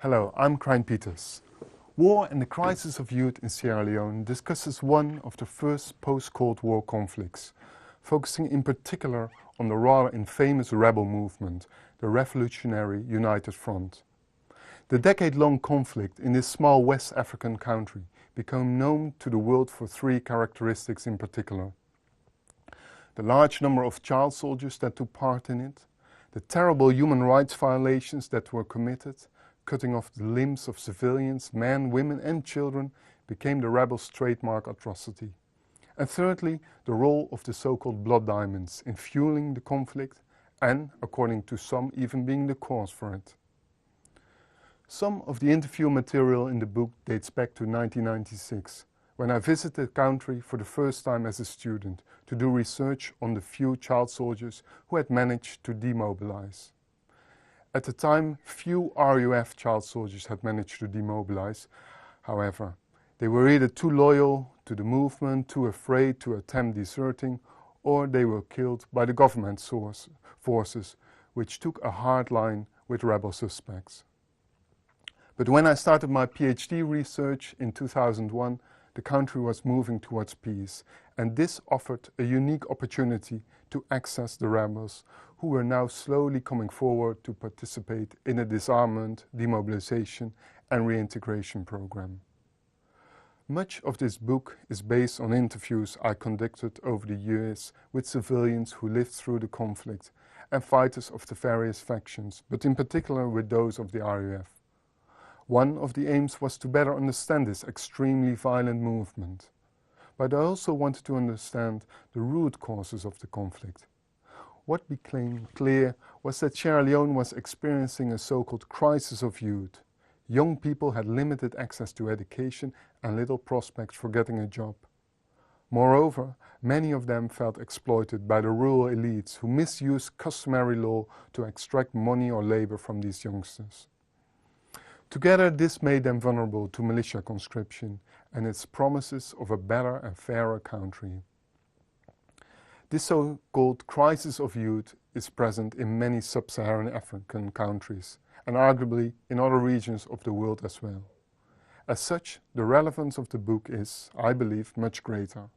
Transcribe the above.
Hello, I'm Krijn Peters. War and the Crisis of Youth in Sierra Leone discusses one of the first post-Cold War conflicts, focusing in particular on the rather infamous rebel movement, the Revolutionary United Front. The decade-long conflict in this small West African country became known to the world for three characteristics in particular: the large number of child soldiers that took part in it, the terrible human rights violations that were committed, cutting off the limbs of civilians, men, women and children became the rebels' trademark atrocity. And thirdly, the role of the so-called blood diamonds in fueling the conflict and, according to some, even being the cause for it. Some of the interview material in the book dates back to 1996, when I visited the country for the first time as a student to do research on the few child soldiers who had managed to demobilize. At the time, few RUF child soldiers had managed to demobilize. However, they were either too loyal to the movement, too afraid to attempt deserting, or they were killed by the government forces, which took a hard line with rebel suspects. But when I started my PhD research in 2001, the country was moving towards peace, and this offered a unique opportunity to access the rebels, who were now slowly coming forward to participate in a disarmament, demobilization and reintegration program. Much of this book is based on interviews I conducted over the years with civilians who lived through the conflict and fighters of the various factions, but in particular with those of the RUF. One of the aims was to better understand this extremely violent movement. But I also wanted to understand the root causes of the conflict. What became clear was that Sierra Leone was experiencing a so-called crisis of youth. Young people had limited access to education and little prospects for getting a job. Moreover, many of them felt exploited by the rural elites who misused customary law to extract money or labor from these youngsters. Together, this made them vulnerable to militia conscription and its promises of a better and fairer country. This so-called crisis of youth is present in many sub-Saharan African countries and arguably in other regions of the world as well. As such, the relevance of the book is, I believe, much greater.